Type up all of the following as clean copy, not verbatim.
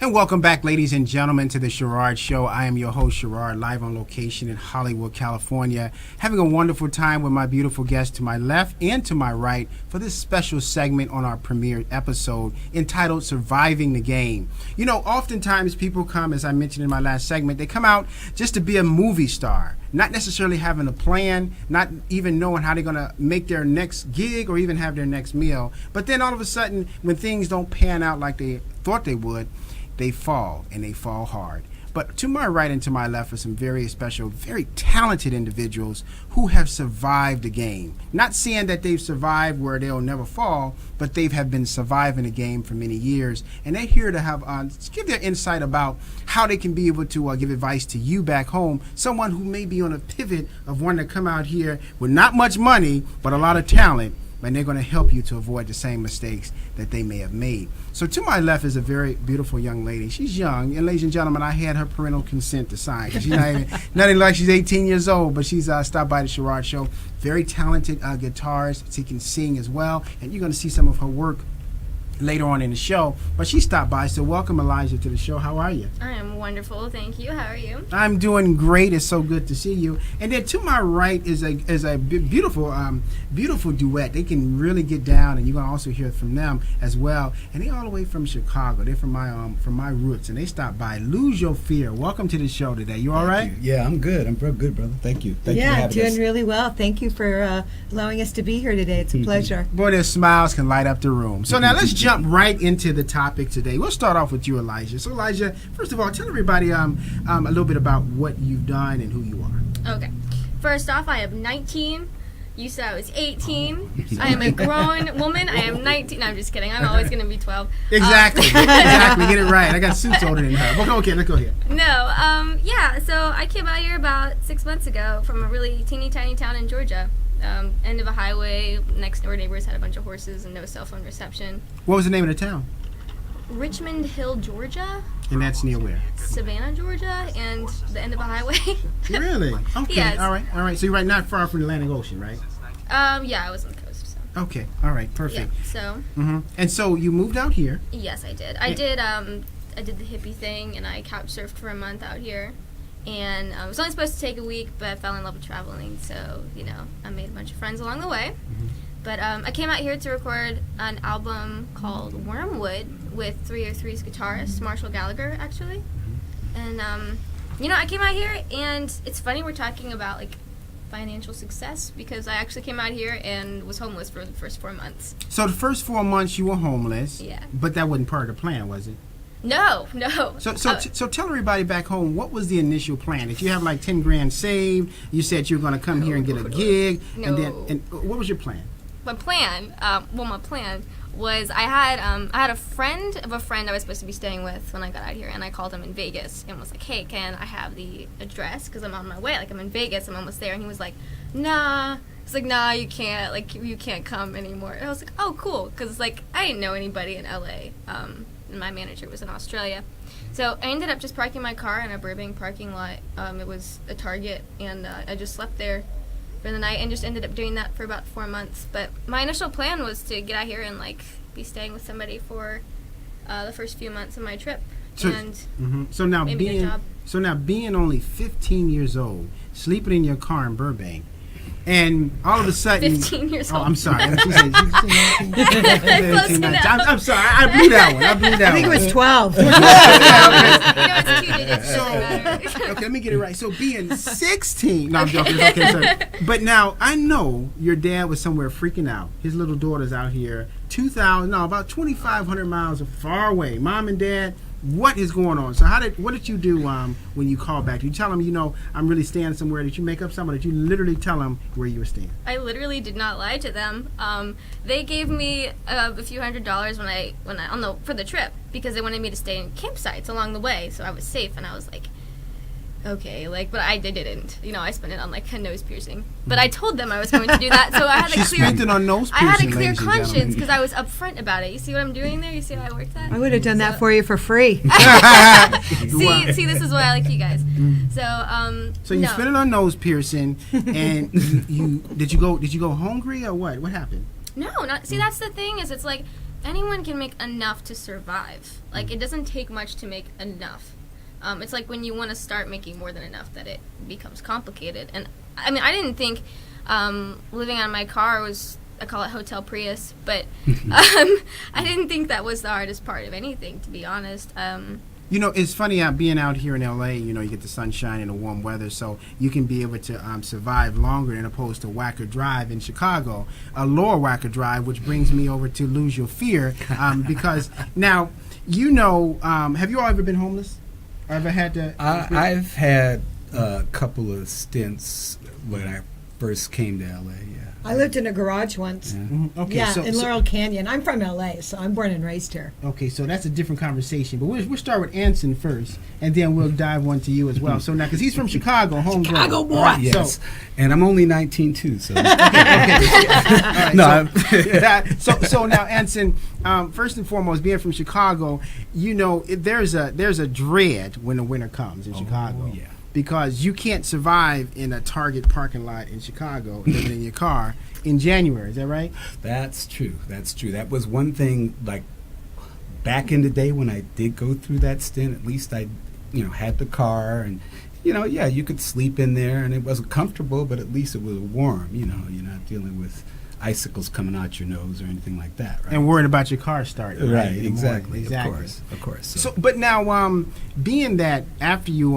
And welcome back, ladies and gentlemen, to the Sherard Show. I am your host, Sherard, live on location in Hollywood, California, having a wonderful time with my beautiful guest to my left and to my right for this special segment on our premiere episode entitled Surviving the Game. You know, oftentimes people come, as I mentioned in my last segment, they come out just to be a movie star, not necessarily having a plan, not even knowing how they're going to make their next gig or even have their next meal. But then all of a sudden, when things don't pan out like they thought they would, they fall, and they fall hard. But to my right and to my left are some very special, very talented individuals who have survived the game. Not saying that they've survived where they'll never fall, but they have been surviving the game for many years. And they're here to have give their insight about how they can be able to give advice to you back home, someone who may be on a pivot of wanting to come out here with not much money, but a lot of talent. And they're going to help you to avoid the same mistakes that they may have made. So to my left is a very beautiful young lady. She's young, and ladies and gentlemen, I had her parental consent to sign. She's not even like she's 18 years old, but she's stopped by the Sherard Show. Very talented guitarist. She can sing as well, and you're going to see some of her work later on in the show. But she stopped by, so welcome, Elijah, to the show. How are you? I am wonderful, thank you. How are you? I'm doing great. It's so good to see you. And then to my right is a beautiful beautiful duet. They can really get down, and you're gonna also hear from them as well. And they're all the way from Chicago. They're from my roots, and they stopped by. Lose Your Fear. Welcome to the show today. You all right? Yeah, I'm good. I'm good, brother. Thank you. Thank you for having doing us. really well. Thank you for allowing us to be here today. It's a pleasure. Boy, their smiles can light up the room. So now let's jump right into the topic today. We'll start off with you, Elijah. So Elijah, first of all, tell everybody a little bit about what you've done and who you are. Okay. First off, I am 19. You said I was 18. I am a grown woman. I am 19. No, I'm just kidding. I'm always going to be 12. Exactly. Exactly. Get it right. I got suits older than her. Okay, let's go ahead. No, yeah, so I came out here about 6 months ago from a really teeny tiny town in Georgia. End of a highway. Next door neighbors had a bunch of horses and no cell phone reception. What was the name of the town? Richmond Hill, Georgia. And that's near where? Savannah, Georgia, and the end of a highway. Really? Okay. Yes. All right. So you're right, not far from the Atlantic Ocean, right? Yeah, I was on the coast. So. Okay. All right. Perfect. Yeah. So. Mm-hmm. And so you moved out here. Yes, I did. I did the hippie thing, and I couch surfed for a month out here. And I was only supposed to take a week, but I fell in love with traveling, so, I made a bunch of friends along the way. Mm-hmm. But I came out here to record an album called Wormwood with 303's guitarist, Marshall Gallagher, actually. Mm-hmm. And, I came out here, and it's funny we're talking about, financial success, because I actually came out here and was homeless for the first 4 months. So the first 4 months you were homeless. Yeah. But that wasn't part of the plan, was it? No. So tell everybody back home, what was the initial plan? Did you have like 10 grand saved? You said you were going to come here and get a gig. No. And what was your plan? My plan was I had a friend of a friend I was supposed to be staying with when I got out here, and I called him in Vegas and was like, hey, can I have the address? Because I'm on my way. I'm in Vegas. I'm almost there. And he was like, nah. He's like, nah, you can't. You can't come anymore. And I was like, oh, cool. Because, I didn't know anybody in L.A., and my manager was in Australia. So I ended up just parking my car in a Burbank parking lot. It was a Target, and I just slept there for the night and just ended up doing that for about 4 months. But my initial plan was to get out here and be staying with somebody for the first few months of my trip. So now maybe get a job. So now being only 15 years old, sleeping in your car in Burbank, and all of a sudden 15 years old. Oh, I'm sorry. I'm sorry. I blew that one. I think it was 12. It's 2 digits. So, okay, let me get it right. So being 16. No, I'm joking. Okay, sorry. But now I know your dad was somewhere freaking out. His little daughter's out here, about 2,500 miles far away. Mom and dad, what is going on? So what did you do when you called back? Did you tell them, I'm really staying somewhere? Did you make up something? Did you literally tell them where you were staying? I literally did not lie to them. They gave me a few $100s for the trip, because they wanted me to stay in campsites along the way, so I was safe. And I was like, okay, but I didn't. I spent it on a nose piercing. But I told them I was going to do that, so I had spent it on nose piercing. I had a clear conscience because I was upfront about it. You see what I'm doing there? You see how I worked that? I would have done that for you for free. see, this is why I like you guys. So you spent it on nose piercing, and did you go hungry or what? What happened? No, not. See, that's the thing, is it's anyone can make enough to survive. Like, it doesn't take much to make enough. It's like when you want to start making more than enough that it becomes complicated. And I mean, I didn't think living out of my car was, I call it Hotel Prius, but I didn't think that was the hardest part of anything, to be honest. You know, it's funny being out here in LA, you know, you get the sunshine and the warm weather, so you can be able to survive longer than opposed to Wacker Drive in Chicago, Lower Wacker Drive, which brings me over to Lose Your Fear, because now, you know, have you all ever been homeless? Or ever had to? I've had a couple of stints when I first came to LA, yeah. I lived in a garage once. Yeah. Mm-hmm. Okay, Yeah, in Laurel Canyon. I'm from LA, so I'm born and raised here. Okay, so that's a different conversation. But we'll start with Anson first, and then we'll dive one to you as well. So now, because he's from Chicago, homegrown. Chicago boy. Right, Yes, so, and I'm only 19 too, so. All right, No, so now, Anson, first and foremost, being from Chicago, you know, there's a dread when the winter comes in Chicago. yeah. Because you can't survive in a Target parking lot in Chicago living in your car in January. Is that right? That's true. That's true. That was one thing, like, back in the day when I did go through that stint, at least I, you know, had the car and, you know, yeah, you could sleep in there and it wasn't comfortable, but at least it was warm, you know. You're not dealing with icicles coming out your nose or anything like that, right? And worrying about your car starting. Right, in the exactly. morning. Of course. So, but now, being that after you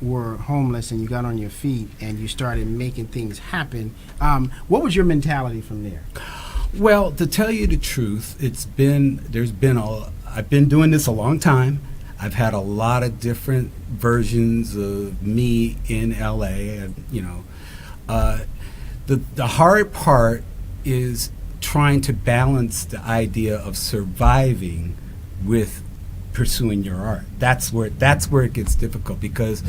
were homeless and you got on your feet and you started making things happen, what was your mentality from there? Well, to tell you the truth, I've been doing this a long time. I've had a lot of different versions of me in LA. You know, the hard part is trying to balance the idea of surviving with pursuing your art. That's where it gets difficult, because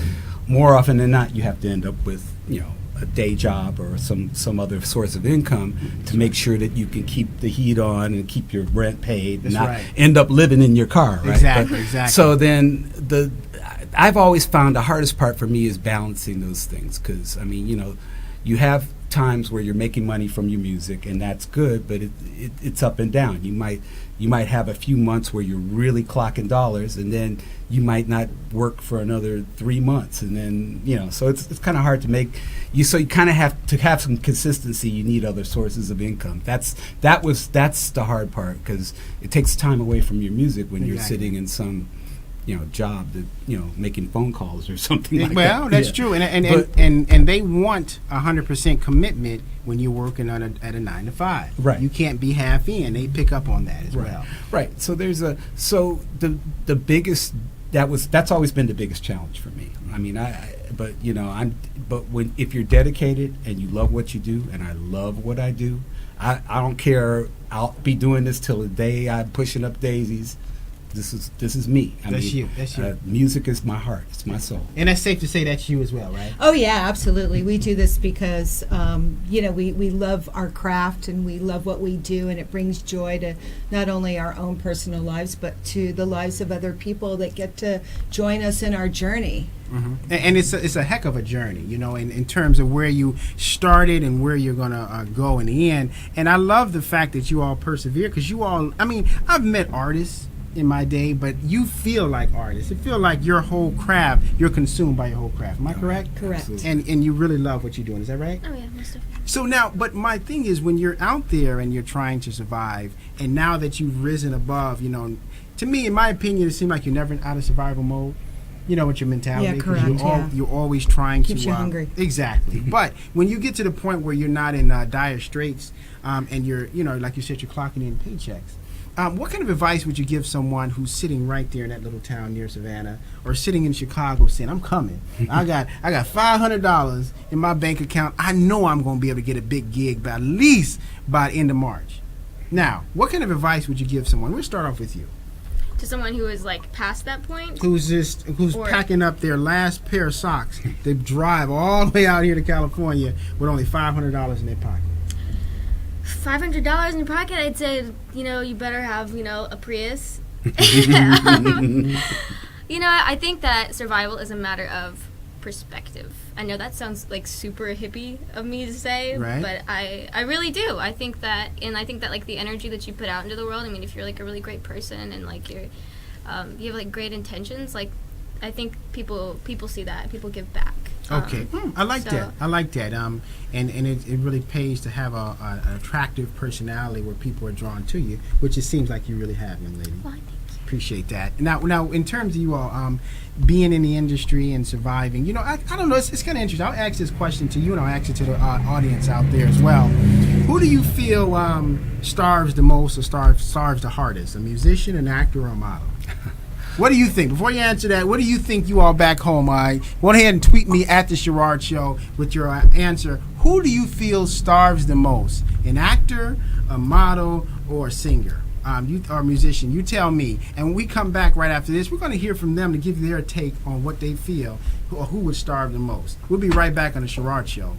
more often than not you have to end up with, you know, a day job or some other source of income to make sure that you can keep the heat on and keep your rent paid and That's not right. end up living in your car, right? Exactly. So then I've always found the hardest part for me is balancing those things, because, I mean, you know, you have times where you're making money from your music and that's good, but it's up and down. You might have a few months where you're really clocking dollars, and then you might not work for another 3 months, and then, you know, so it's kind of hard to make so you kind of have to have some consistency. You need other sources of income. That's the hard part, because it takes time away from your music when you're sitting in some, you know, job that, you know, making phone calls or something like that. Well, that's true, and they want 100% commitment when you're working at a 9 to 5. Right. You can't be half in. They pick up on that as well. Right. So the biggest that's always been the biggest challenge for me. I mean, if you're dedicated and you love what you do, and I love what I do, I don't care. I'll be doing this till the day I'm pushing up daisies. This is me. That's you. Music is my heart. It's my soul. And that's safe to say that's you as well, right? Oh, yeah, absolutely. We do this because, you know, we love our craft and we love what we do, and it brings joy to not only our own personal lives, but to the lives of other people that get to join us in our journey. Mm-hmm. And it's a heck of a journey, you know, in terms of where you started and where you're going to go in the end. And I love the fact that you all persevere, because I've met artists in my day, but you feel like artists. It feels like your whole craft, you're consumed by your whole craft. Am I correct? Correct. And you really love what you're doing. Is that right? Oh, yeah, most definitely. So now, but my thing is, when you're out there and you're trying to survive, and now that you've risen above, you know, to me, in my opinion, it seems like you're never out of survival mode. You know, with your mentality. Yeah, correct. You're always trying Keeps to... you hungry. Exactly. But when you get to the point where you're not in dire straits, and you're, you know, like you said, you're clocking in paychecks, what kind of advice would you give someone who's sitting right there in that little town near Savannah, or sitting in Chicago saying, I'm coming. I got $500 in my bank account. I know I'm going to be able to get a big gig, but at least by the end of March. Now, what kind of advice would you give someone? We'll start off with you. To someone who is, like, past that point? Who's packing up their last pair of socks. They drive all the way out here to California with only $500 in their pocket. $500 in your pocket, I'd say, you know, you better have, you know, a Prius. You know, I think that survival is a matter of perspective. I know that sounds like super hippie of me to say, Right. but I really do. I think that like the energy that you put out into the world. I mean, if you're like a really great person and like you have like great intentions, like I think people see that, people give back. Okay, I like so- that. I like that. And it really pays to have an attractive personality where people are drawn to you, which it seems like you really have, young lady. Well, I think Appreciate that. Now, in terms of you all being in the industry and surviving, I don't know. It's kind of interesting. I'll ask this question to you, and I'll ask it to the audience out there as well. Who do you feel starves the most or starves the hardest? A musician, an actor, or a model? What do you think? Before you answer that, what do you think, you all back home? Go ahead and tweet me at the Sherard Show with your answer. Who do you feel starves the most? An actor, a model, or a singer? You or a musician? You tell me. And when we come back right after this, we're going to hear from them to give their take on what they feel, who would starve the most. We'll be right back on the Sherard Show.